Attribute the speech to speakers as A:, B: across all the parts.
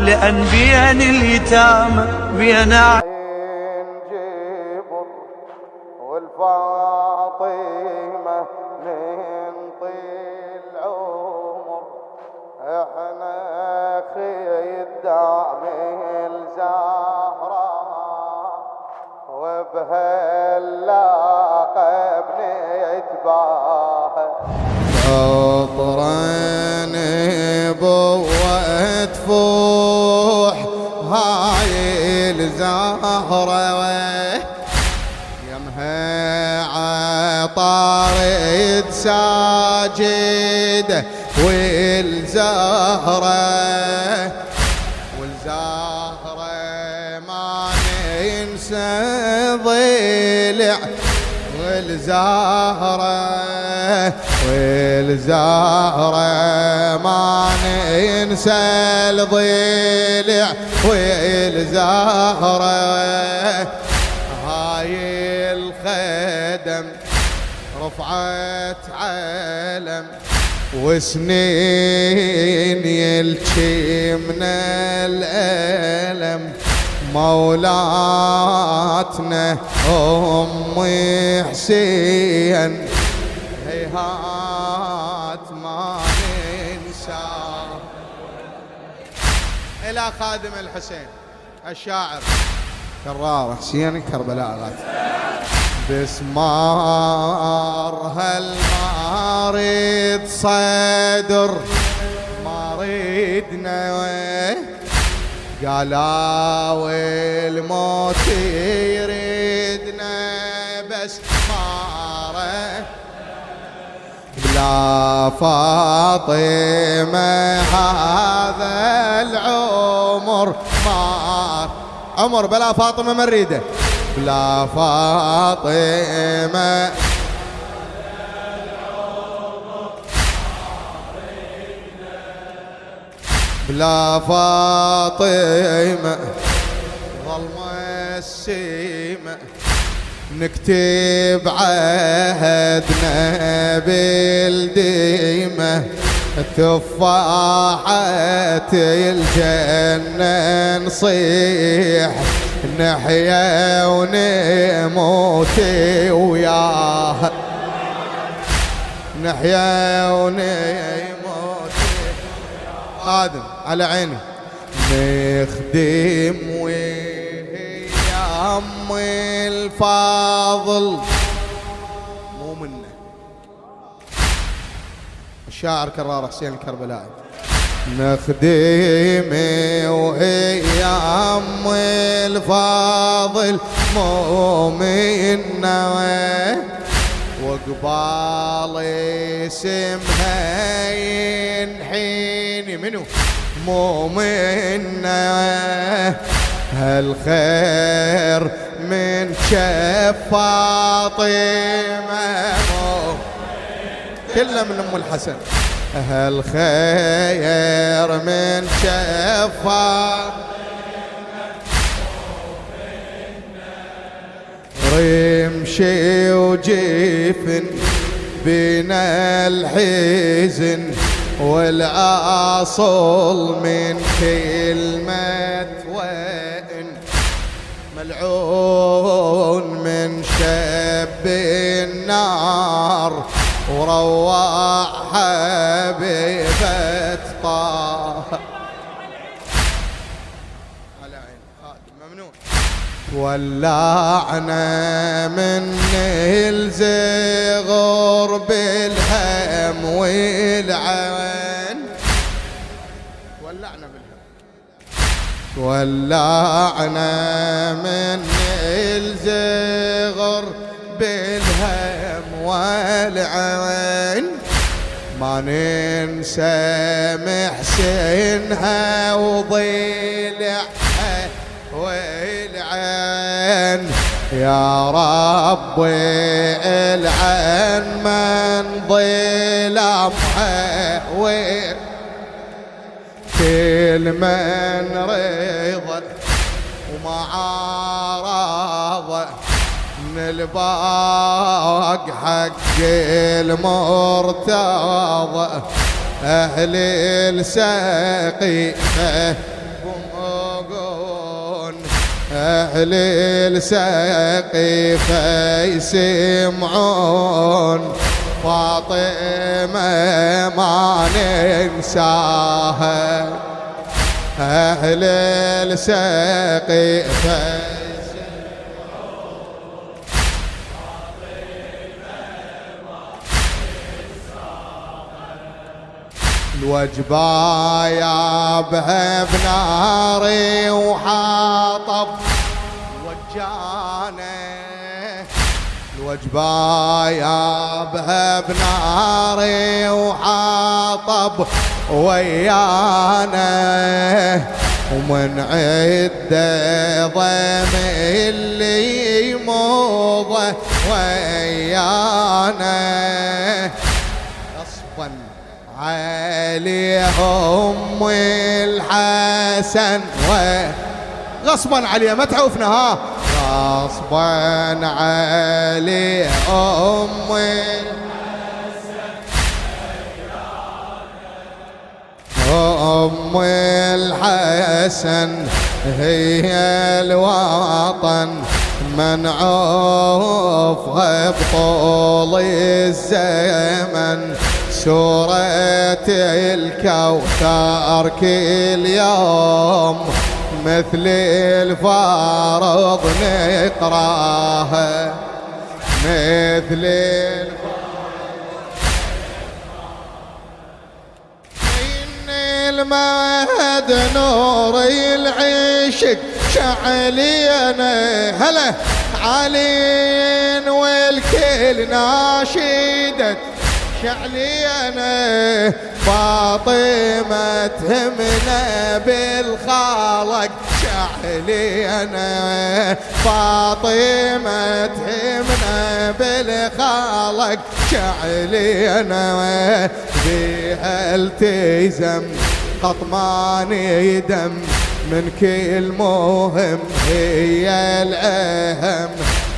A: لأن بين اليتامى بين
B: جبر والفاطمة من طيل عمر، احنا خدام الزهراء وبهاللقب نتباهى. عطران بوة تفوح هاي الزهرة، يمها عطارد ساجد والزهرة ما ننسى ضلع، والزهرة ما ننسى الضلع، والزهرة هاي الخدم رفعت علم، وسنين يلجي من الألم، مولاتنا أم حسين هيهات ما ننسى. إلى خادم الحسين الشاعر كرار حسين كربلاء غات بسمار هالمارد صدر ماردنا، قالوا الموت يريدنا بس ماره، بلا فاطمة هذا العمر مار، عمر بلا فاطمة ما نريده، بلا فاطمة بلا فاطمة ظلمة السيمة، نكتب عهدنا بالديمة، تفاحة الجنة نصيح، نحيا ونموت وياها، نحيا ونموت خادم على عيني، نخدم وهي أم الفاضل مو منا. الشاعر كرار حسين الكربلائي نخدم وهي أم الفاضل مو منا، وقبال اسمها ينحيني منو مو منا، هالخير من شاف فاطمة كله من أم الحسن، هالخير من شاف رمشي وجفن بين الحزن، والأصل من كلمة وإن، ملعون من شب النار وروح حبيبة طه. على عين خادم ممنون. ولعنا من الزغر بالهم والعين، ولعنا بالهم، ولعنا من الزغر بالهم والعين، ما ننسى محسنها وضلعها والعين، يا رب العين من ظلمها كل من رضى وما عارض من الباق حق المرتضى، أهل السقيفة أهل السقيفة يسمعون فاطمة ما ننساها. أهل السقيفة الوجبة يابها بناري وحاطب وجانا. الوجبة يابها بناري وحاطب ويانا. ومن عدة ضم اللي موضة ويانا. غصبا عليهم الحسن غصبا عليه ما تعوفنا ها. غصبا عليهم أم الحسن هي الوطن منعوفها بطول الزمن. سورة الكوثر كل يوم مثل الفارض نقراها. مثل إن المهد نور العشق شعلينا. هلا علين والكل ناشدت شعلينا. فاطمة تهمنا بالخالق شعلينا. فاطمة تهمنا بالخالق شعلينا. بها التزم قطماني دم من كل مهم هي الأهم.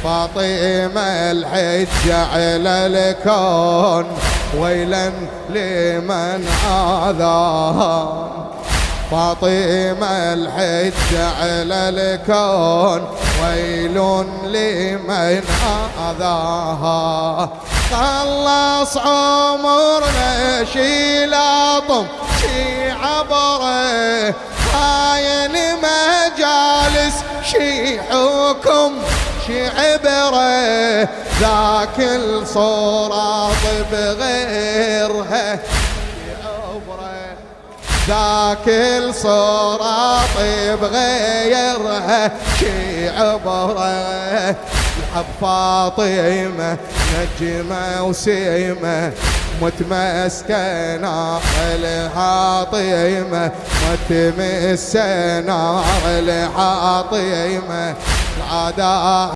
B: فاطمة الحجة على الكون ويلا لمن آذاها. فاطمة الحجة على الكون ويل لمن آذاها. خلص عمرنا شي لاطم شي عبره. خاين مجالس شي حكم شي عبره. ذاك الصورة بغيرها عبره. ذاك الصورة بغيرها شي عبره. الحب فاطمة نجمة وسيمة متمسكة ناقلها طيمة. متمسكة ناقلها طيمة. العداء